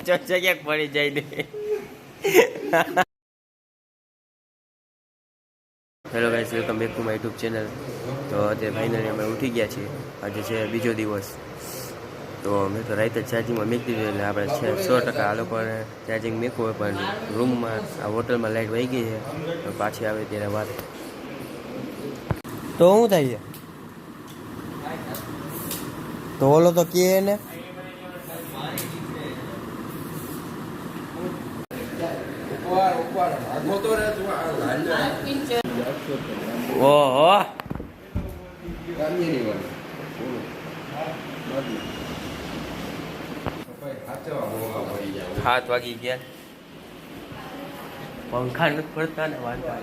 ચોચા ક્યાંક પડી જાય ને. Hello guys, welcome back to my YouTube channel. તો અત્યારે ફાઇનલી અમે ઉઠી ગયા છીએ. આજે છે બીજો દિવસ. તો મેં તો રાતે ચાર્જિંગમાં મૂકી દીધું, એટલે આપણે છે 100% આ લોકોને ચાર્જિંગ મૂકવું હોય, પણ રૂમમાં આ હોટલમાં લાઇટ વહી ગઈ છે. તો પાછી આવે ત્યારે વાત. તો શું થાય છે? તો ઓલો તો કે ને ઓહો 7 વાગી ગયા. પંખા નથી પડતા ને વાંધા.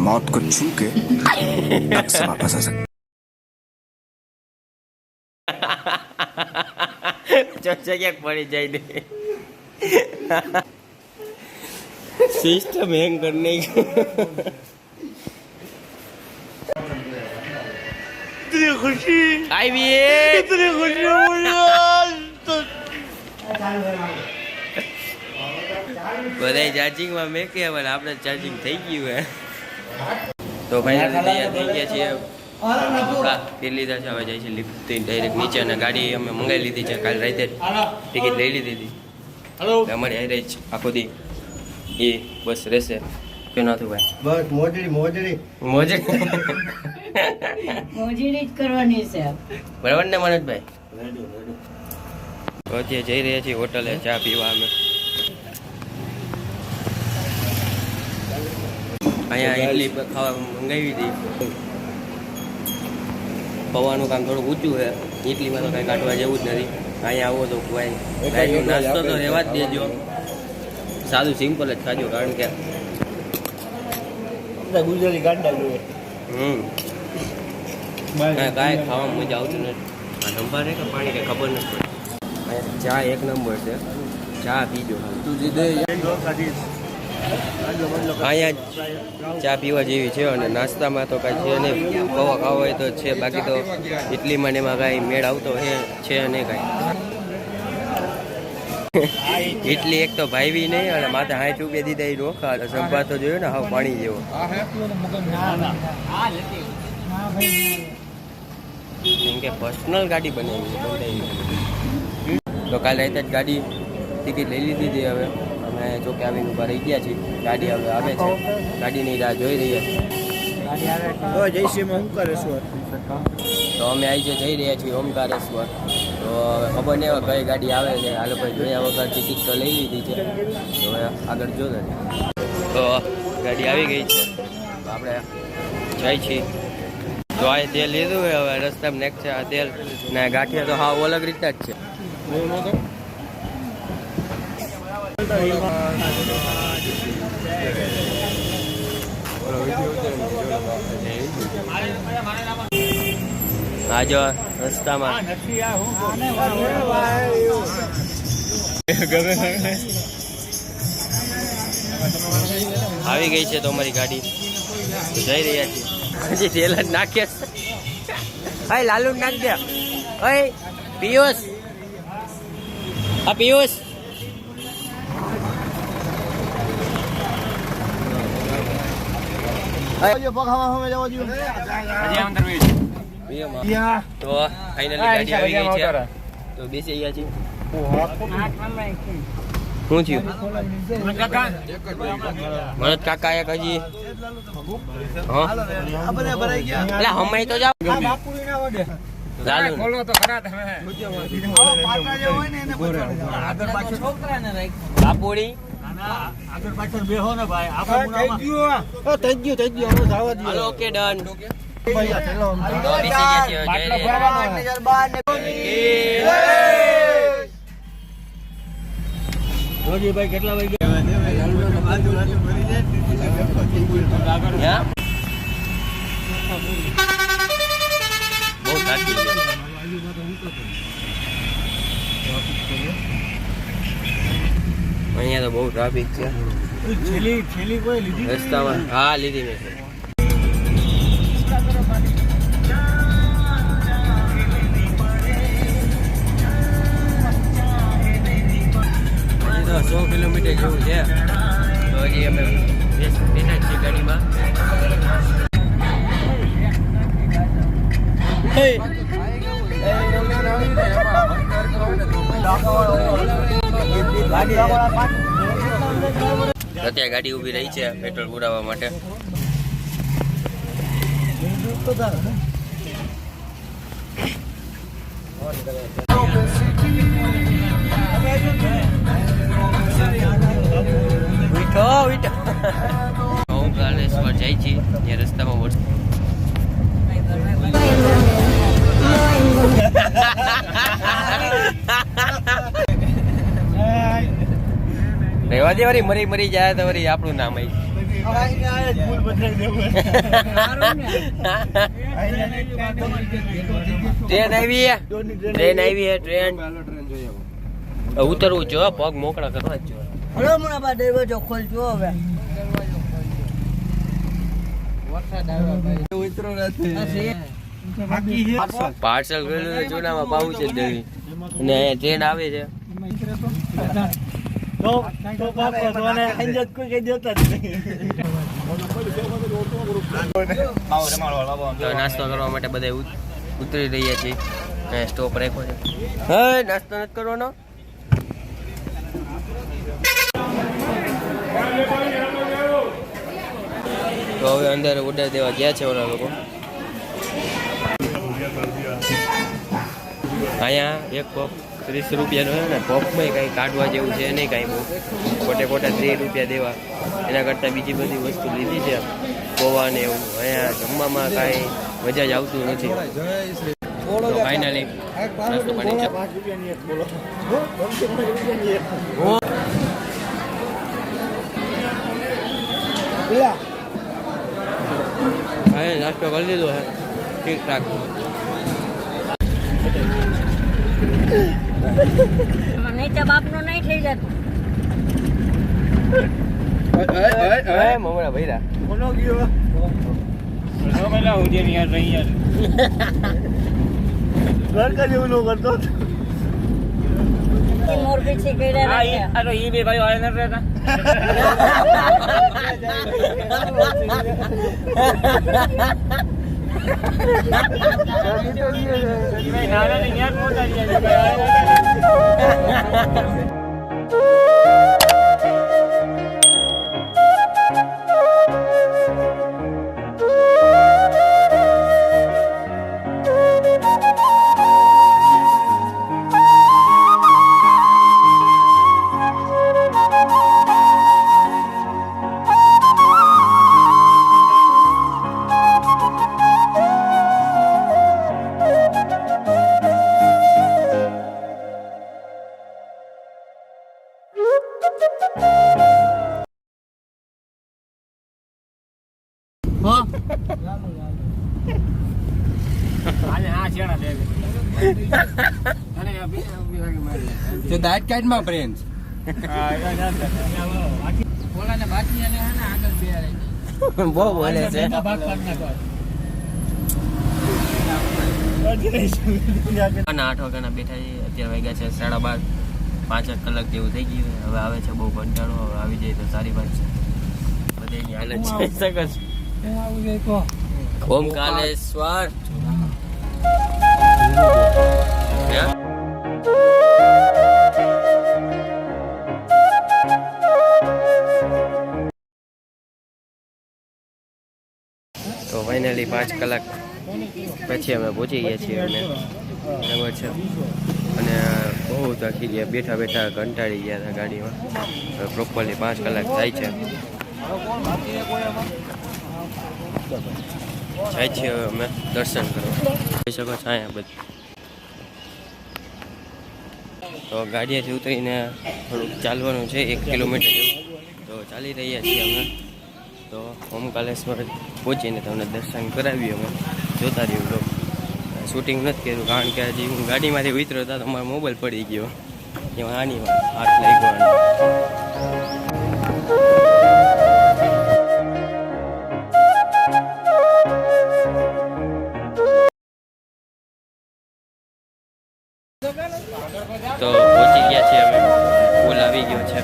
मौत को छू के अब से वापस आ सकते. ચોચા ક્યાંક પડી જાય ને. સિસ્ટમ હેંગ કરને इतनी खुशी आई इतनी खुशी બધા ચાર્જિંગમાં મેં કે આપણે ચાર્જિંગ થઈ ગયું હે. તો ભાઈ તૈયાર થઈ ગયા છીએ. ફેર લીધા છે, હવે જાય છે લિફ્ટથી ડાયરેક્ટ નીચે. અને ગાડી અમે મંગાવી લીધી છે કાલે રાતે, ટિકિટ લઈ લીધી હતી. અમારી આવી રહી છે આખો દી એ બસ રહેશે. કે નાથું ભાઈ બસ મોજડી મોજડી મોજડી મોજડી જ કરવાની છે બરાબર ને મનોજભાઈ? તો અત્યારે જઈ રહ્યા છીએ હોટલે ચા પીવા. અમે અહીંયા ઇડલી ખાવા મંગાવી હતી. પૌવાનું કામ થોડુંક ઊંચું છે, ઇડલીમાં તો કાંઈ કાઢવા જેવું જ નથી. અહીંયા આવો તો ભાઈ નાસ્તો તો રહેવા જ દેજો, સાદું સિમ્પલ જ ખાજો, કારણ કે ગુજરાતી ગાંડા જોઈએ. કાંઈ ખાવામાં મજા આવતી નથી. આ નંબર છે કે પાણી કે ખબર નથી પડતી. અહીંયા ચા એક નંબર છે, ચા પીજો. અહીંયા ચા પીવા જેવી છે. અને નાસ્તામાં તો કાંઈ છે નહીં, પૌવા ખાવા હોય તો છે, બાકી તો ઇડલીમાં ને એમાં કાંઈ મેળ આવતો છે નહીં કાંઈ. ઇડલી એક તો ભાઈવી નહીં, અને માથે 60 રૂપિયા દીધા એ રોખા. એટલે સંભાર તો જોયો ને હાવ પાણી જેવો. કેમ કે પર્સનલ ગાડી બનાવી. તો કાલે રાતે જ ગાડી ટિકિટ લઈ લીધી હતી. હવે અમે ચોકે આવીને ઊભા રહી ગયા છીએ. ગાડી હવે આવે છે, ગાડીની રાહ જોઈ રહ્યા છીએ. તો અમે આવી જઈ રહ્યા છીએ ઓમકારેશ્વર. તો ખબર નહીં હવે કઈ ગાડી આવે છે. આ લોકોએ જોયા વગર ટિકિટ તો લઈ લીધી છે. તો હવે આગળ જોશે. તો ગાડી આવી ગઈ છે, તો આપણે જાય છીએ. તો આ તેલ લીધું હોય, હવે રસ્તામાં નેક છે આ તેલ ને ગાંઠિયા તો હાવ અલગ રીતના જ છે. આ જો રસ્તામાં આવી ગઈ છે તો અમારી ગાડી. જઈ રહ્યા છીએ. હજી તેલ જ નાખીએ. હાય લાલુ નાખ દે. ઓય પિયુષ, આ પિયુષ તો ફાઇનલી ગાડી આવી ગઈ છે. તો બેસી ગયા છીએ. શું થયું? મનોજ કાકા એક હજી હમાઈ તો જાવ. બાપુડી ઓકે ડન. કેટલા વાગે બહુ સાચી છે. અહીંયા તો બહુ ટ્રાફિક છે. છેલ્લી કોઈ લીધી રસ્તામાં? હા લીધી મેં. 100 કિલોમીટર જેવું છે. તો હજી અમે બેઠા છીએ ગાડીમાં. અત્યારે ગાડી ઊભી રહી છે પેટ્રોલ પુરાવવા માટે. ઓમકારેશ્વર જાય છે ત્યાં રસ્તામાં વરસાદ રહેવા દે વળી મરી મરી જાય તો વળી આપણું નામ આવી. ટ્રેન આવી હે ટ્રેન ઉતરવું જો પગ મોકળા કરવા જ જો. પાર્સલ કરેલું જૂનામાં પાવું છે દેવી અને ટ્રેન આવે છે. નાસ્તો કરવા માટે બધા ઉતરી રહ્યા છીએ. સ્ટોપ રાખ્યો છે. હા નાસ્તો નથી કરવાનો. તો હવે અંદર ઓર્ડર દેવા ગયા છે ઓલા લોકો. અહીંયા એક પપ 30 રૂપિયાનો છે ને પપમાં કંઈ કાઢવા જેવું છે નહીં કાંઈ બહુ ખોટે ખોટા 30 રૂપિયા દેવા. એના કરતાં બીજી બધી વસ્તુ લીધી છે પૌવા ને એવું. અહીંયા જમવામાં કાંઈ મજા જ આવતું નથી. તો ફાઇનલી નાસ્તો પાણી છે. નાસ્તો કરી લીધો હે ઠીક ઠાક. નીચે બાપનો નહીં થઈ જતો. મમરા ભૈરા મોરબી થી કર્યા તો દાંત કાઢમાં પ્રેન્સ બહુ બોલે છે. આના 8 વાગ્યાના બેઠા છીએ. અત્યારે વાગ્યા છે 12:30. 5 કલાક જેવું થઈ ગયું. હવે આવે છે બહુ કંટાળો. હવે આવી જાય તો સારી વાત છે. બધી હાલત છે સકસ. ઓમકારેશ્વર તો ફાઇનલી 5 કલાક પછી અમે પહોંચી ગયા છીએ. અમે બરાબર છે. અને બહુ થાકી ગયા. બેઠા બેઠા કંટાળી ગયા હતા ગાડીમાં. પ્રોપરલી 5 કલાક થાય છે. જાય છીએ હવે અમે દર્શન કરવા. જોઈ શકો છો અહીંયા બધું. તો ગાડીએથી ઉતરીને થોડુંક ચાલવાનું છે 1 કિલોમીટર જેવું. તો ચાલી રહ્યા છીએ અમે. તો ઓમકારેશ્વર પહોંચીને તમને દર્શન કરાવીએ અમે. જોતા રહ્યું બ્લોગ. શૂટિંગ નથી કર્યું કારણ કે હજી હું ગાડીમાંથી ઉતર્યો હતો તો મારો મોબાઈલ પડી ગયો. એમાં આની હાથ લાગ્યો. તો પહોંચી ગયા છીએ અમે. પુલ આવી ગયો છે.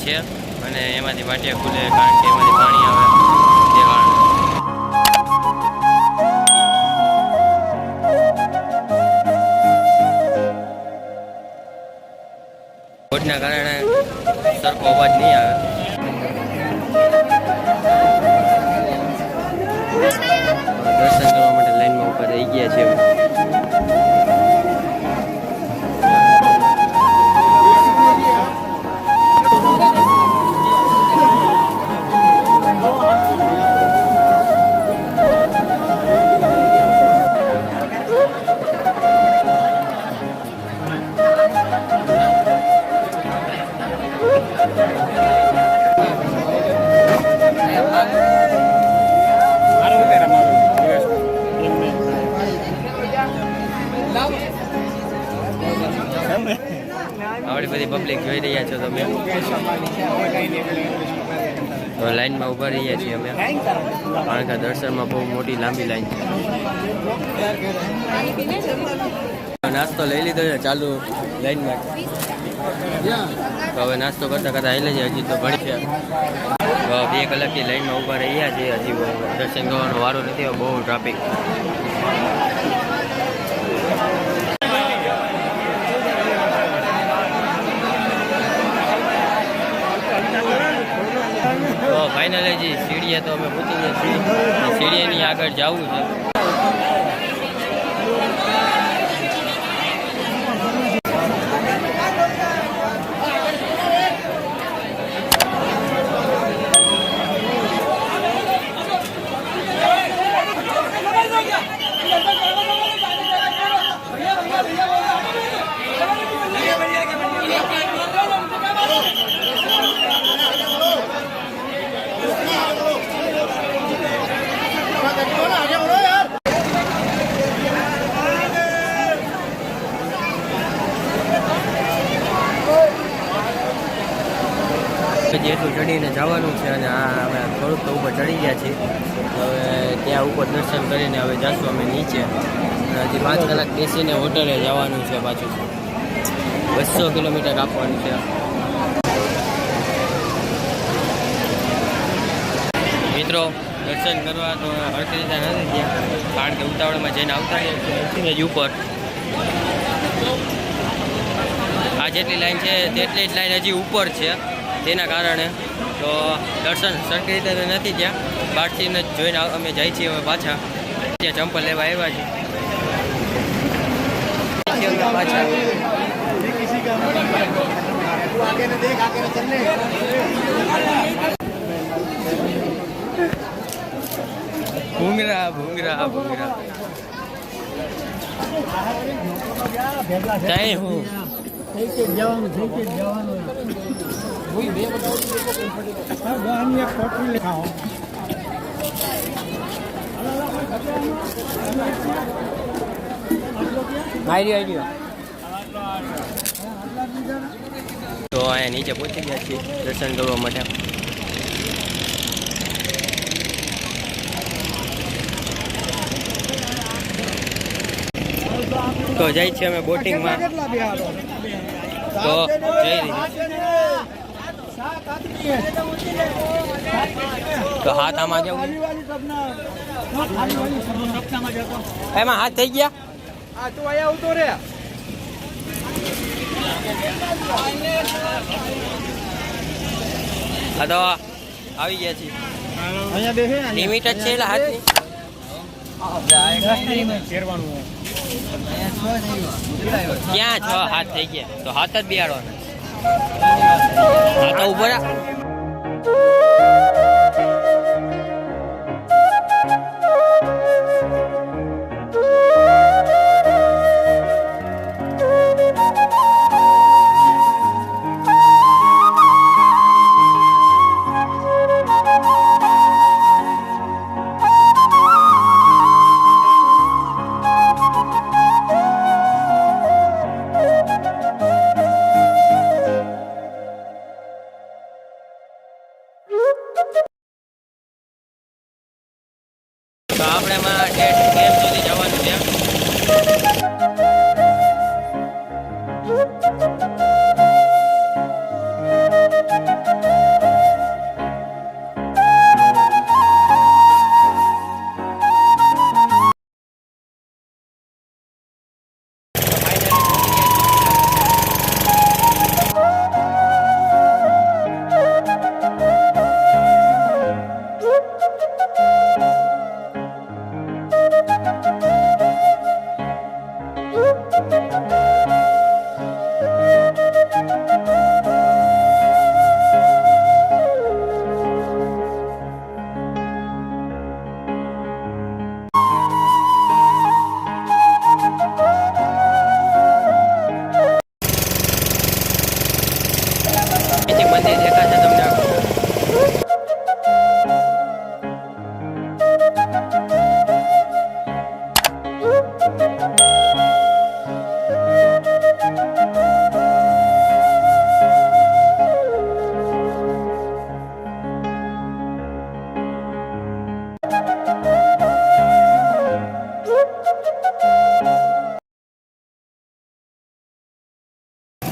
છે અને એમાંથી વાટિયા ખુલે કારણ કે એમાંથી પાણી આવે તે કારણે. ખોટના કારણે સરખો અવાજ નહીં આવે. દર્શન કરવા માટે લાઈનમાં ઉભા રહી ગયા છે. આવડી બધી પબ્લિક જોઈ રહ્યા છો તમે. તો લાઈનમાં ઊભા રહીએ છીએ અમે કારણ કે દર્શનમાં બહુ મોટી લાંબી લાઈન છે. નાસ્તો લઈ લીધો છે ચાલુ લાઈનમાં. તો હવે નાસ્તો કરતાં કરતાં આવી લેજે. હજી તો ઘણી છે. 2 કલાકથી લાઈનમાં ઊભા રહ્યા છીએ. હજી દર્શન કરવાનો વારો નથી. બહુ ટ્રાફિક. તો ફાઇનલી જી સીડીએ તો અમે પહોંચી ગયા છીએ. સીડીએની આગળ જવું છે. જેટલું ચડીને જવાનું છે અને અમે થોડુંક તો ઉપર ચડી ગયા છીએ. હવે ત્યાં ઉપર દર્શન કરીને હવે જઈશું અમે નીચે. હજી 5 કલાક બેસીને હોટલે જવાનું છે. પાછું 200 કિલોમીટર કાપવાનું છે. મિત્રો દર્શન કરવા તો હરખી રીતે નથી ગયા કારણ કે ઉતાવળમાં જઈને આવતા રહીએ જ ઉપર. આ જેટલી લાઈન છે તેટલી જ લાઈન હજી ઉપર છે. તેના કારણે તો દર્શન સરખી રીતે તો નથી ત્યાં. બહારથી જ જોઈને અમે જઈએ છીએ હવે પાછા. ત્યાં ચંપલ લેવા આવ્યા છીએ પાછા. ભૂંગરા ભૂંગરા ભૂંગરા જાય હું તો અહીંયા નીચે પહોંચી ગયા છીએ દર્શન કરવા માટે. તો જાય છે અમે બોટિંગમાં. તો જઈ રહી તો હાથ આમાં જવું એમાં હાથ થઈ ગયા. હા તો આવી ગયા છીએ. લિમિટ જ છે એટલે હાથની. ક્યાં 6 હાથ થઈ ગયા તો હાથ જ બિહાડવાના. હા તો ઉભો રહે. તો આપણે એમાં ડેટ કેમ સુધી જવાનું છે.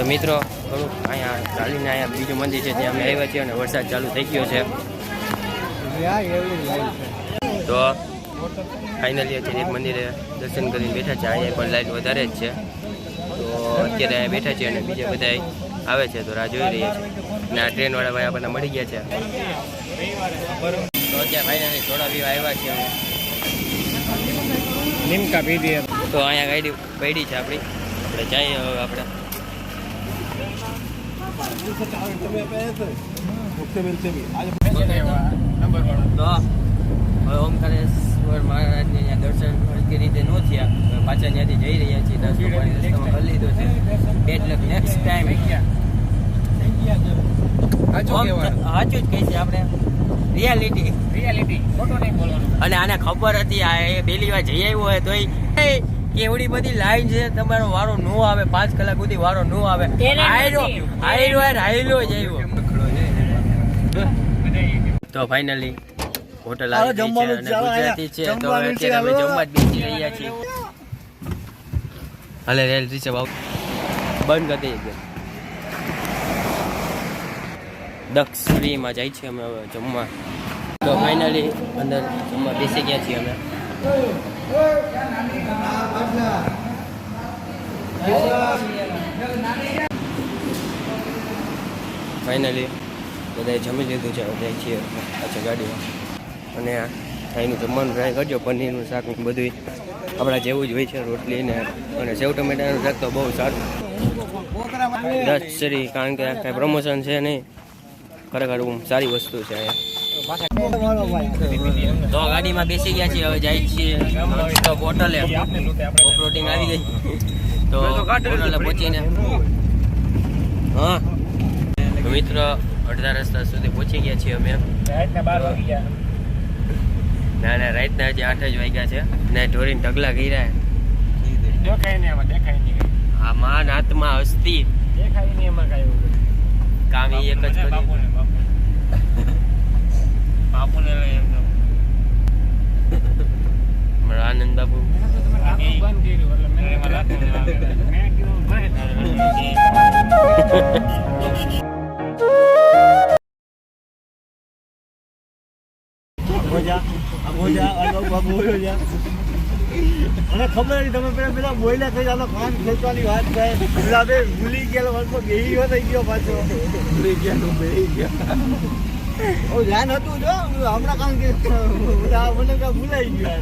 મિત્રો થોડુંક અહીંયા ચાલીને અહીંયા બીજું મંદિર છે ત્યાં અમે આવ્યા છીએ અને વરસાદ ચાલુ થઈ ગયો છે. તો ફાઇનલી અત્યારે એક મંદિરે દર્શન કરીને બેઠા છે. અહીંયા પણ લાઈટ વધારે જ છે. તો અત્યારે અહીંયા બેઠા છે અને બીજા બધા આવે છે તો રાહ જોઈ રહ્યા છે. અને આ ટ્રેનવાળા ભાઈ આપણને મળી ગયા છે. તો અત્યારે ફાઇનલી થોડા વ્યૂ આવ્યા છે. લીમકા પીધી તો અહીંયા ગાડી પડી છે આપણી. આપણે જઈએ હવે આપણે. તો હવે ઓમકારેશ્વર મહારાજને ત્યાં દર્શન સરખી રીતે ન થયા. પાછા ત્યાંથી જઈ રહ્યા છીએ. નાસ્તો પાણી રસ્તામાં કરી લીધો છે. એટલે નેક્સ્ટ ટાઈમ સાચું જ કહે છે આપણે. રિયાલિટી ખોટો નહીં બોલવાનો. અને આને ખબર હતી આ પહેલી વાર જઈ આવ્યો હોય તોય કેવડી બધી લાઈન છે. તમારો વારો ન આવે 5 કલાક સુધી વારો ન આવે. તો ફાઇનલી હોટલ આવી ગઈ છે અને ગુજરાતી છે. તો અત્યારે અમે જમવા જ બેસી રહ્યા છીએ. હાલે રેલ રીચે બંધ કરી દઈએ. દક્ષ શ્રીમાં જાય છે અમે હવે જમવા. તો ફાઇનલી અંદર જમવા બેસી ગયા છીએ અમે. ફાઇનલી બધાએ જમી લીધું છે. જાય છીએ પાછા ગાડીમાં. અને અહીંનું જમવાનું ટ્રાય કરજો. પનીરનું શાક બધું આપણા જેવું જ હોય છે. રોટલી ને અને સેવ ટમેટાનું શાક તો બહુ સારું. દક્ષ શ્રી કારણ કે કાંઈ પ્રમોશન છે નહીં. ખરેખર સારી વસ્તુ છે અહીંયા. તો ગાડીમાં બેસી ગયા છીએ. હવે જાય છીએ તો હોટલે. ઓફરોડિંગ આવી ગઈ તો હોટલે પહોંચીને હા મિત્રો અડધા રસ્તા સુધી પહોંચી ગયા છીએ અમે. ના ના રાતના હજી 8 જ વાગ્યા છે ને ઢોરીને ઢગલા કર્યા. આ માન હાથમાં હસ્તી કામ એક જ કરી. આનંદ બાપુ મને ખબર નથી તમે પેલા બોલ્યા થઈ ચાલો કામ ખેંચવાની વાત થાય. ગુલાબે ભૂલી ગયેલો વર્ષો બેહી ગયો થઈ ગયો પાછો. ભૂલી ગયા બેહી ગયા. ધ્યાન હતું જો હમણાં કામ કે મને કાં ભૂલાઈ ગયું.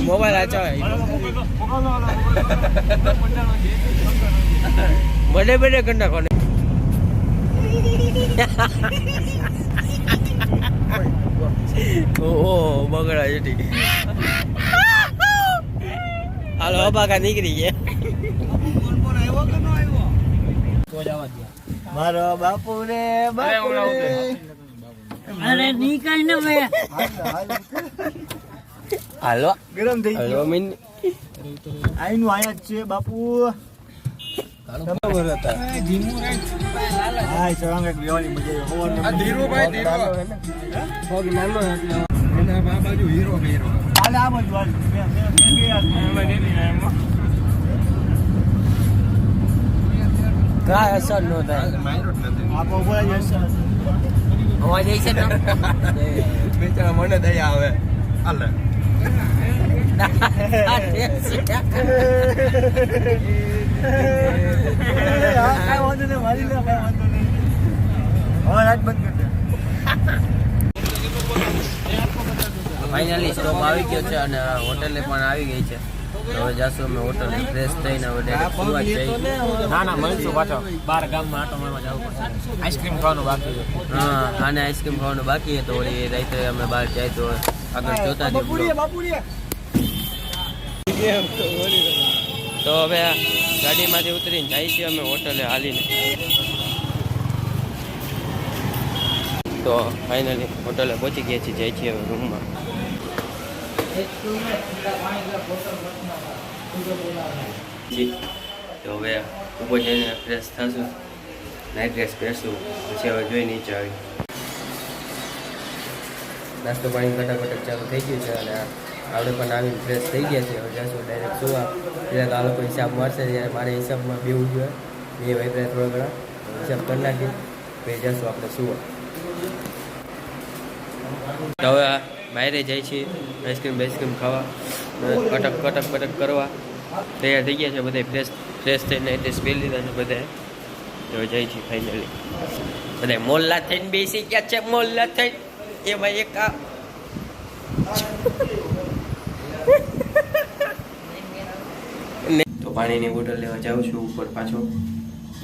મોબાઈલ આચો બડે બડે કંડા કોને ઓહો બગડા છે. ઠીક હાલો અબાકા નીકળી ગયા. મારો બાપુ રે બાપુ રે. અરે નીકળ ને ભાઈ. હાલો ગરમ થઈ ગયો. આઈનું આયા જ છે બાપુ. બરાબર હતા. હા સવાંગ એક બેવાની મજા આવી. આ ધીરુભાઈ ધીરો. ફોગ નાનો એટલે એના આ બાજુ હીરો હીરો. હાલે આ બાજુ હાલ. કાંઈ અસર ન થાય. આપો બોલાય અસર. અવાજ આવી છે ને બેચારા મને દયા આવે. હાલે ફાઇનલી સ્ટોપ આવી ગયો છે અને હોટલે પણ આવી ગઈ છે. હવે જાશું અમે હોટલ ફ્રેશ થઈને હવે ડાયરેક્ટ સુવા જ જઈએ. ના મળશું પાછો 12 ગામમાં આટો મારવા જવું પડશે. આઈસ્ક્રીમ ખાવાનું બાકી છે. હા આને આઈસ્ક્રીમ ખાવાનું બાકી તો વળી રાતે અમે બહાર જાય તો આગળ જોતા તો હવે ગાડીમાંથી ઉતરીને જાય છીએ અમે હોટલે હાલીને. તો ફાઇનલી હોટલે પહોંચી ગયા છીએ. જાય છીએ હવે રૂમમાં. તો હવે ઊભો જઈને ફ્રેશ થશું, નાઇટ ડ્રેસ પહેરશું, પછી હવે જોઈ નીચે આવી. નાસ્તો પાણી ફટાફટ ચાલુ થઈ ગયું છે અને આપણે પણ આવીને ફ્રેશ થઈ ગયા છે. હવે જશું ડાયરેક્ટ સુવા. એટલે આ લોકો હિસાબ મારશે ત્યારે મારે હિસાબમાં બેવું જોઈએ. બે વાપરે થોડા ઘણા હિસાબ કરી નાખી પછી જશું આપણે સુવા. તો હવે બહારે જાય છે આઈસ્ક્રીમ ખાવા, કટક કરવા તૈયાર થઈ ગયા છે બધા. ફ્રેશ થઈને ડ્રેસ પહેરી લીધા છે બધા. તો જાય છે ફાઇનલી બધા મોલ્લા થઈને બેસી ગયા છે. મોલ્લા થઈને એમાં એક આ તો પાણીની બોટલ લેવા જાઉં છું ઉપર પાછો.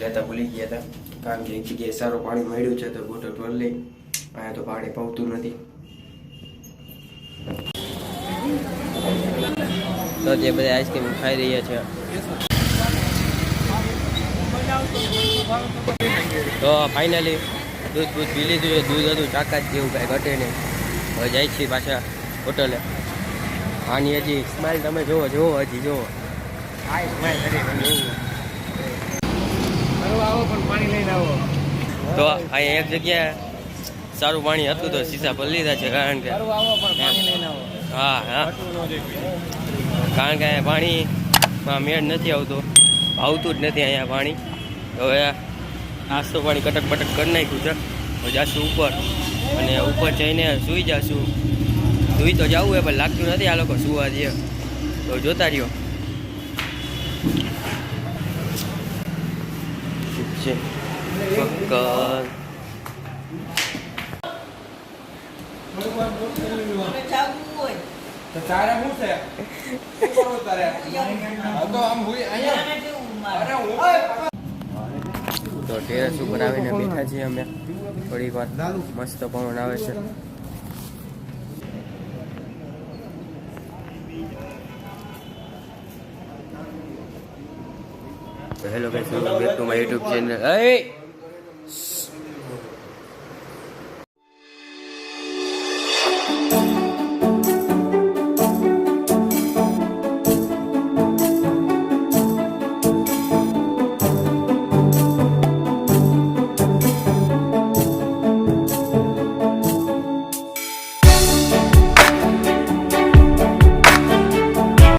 લેતા ભૂલી ગયા હતા કારણ કે એક જગ્યાએ સારું પાણી મળ્યું છે તો બોટલ ભરી લઈ. અહીંયા તો પાણી પાવતું નથી તો તે બધા આઈસ્ક્રીમ ખાઈ રહ્યા છે. તો ફાઇનલી દૂધ પી લીધું છે. દૂધ હતું ચાકાત જેવું કાંઈ ઘટે નહીં. હવે જાય છીએ પાછા હોટલે. આની હજી સ્માઇલ તમે જુઓ હજી જુઓ. આ સ્માઇલ આવો પણ પાણી લઈને આવો. તો અહીંયા એક જગ્યાએ સારું પાણી હતું તો સીસા ભરી લીધા છે કારણ કે આવો પણ પાણી લઈને આવો. હા કારણ કે પાણીમાં મેળ નથી આવતું જ નથી અહીંયા પાણી. હવે નાસ્તો પાણી કટક બટક કરી નાખ્યું છે. હવે જાશું ઉપર અને ઉપર જઈને સૂઈ જશું. સૂઈ તો જવું હોય પણ લાગતું નથી આ લોકો સુવા દે. તો જોતા રહ્યો છે તો તારે શું છે? શું કરવું તારે? તો આમ હુઈ અહીંયા. તો ટેરેસ ઉપર આવીને બેઠા છીએ અમે. થોડીક વાર મસ્ત પવન આવે છે. તો hello guys, welcome back to my YouTube channel.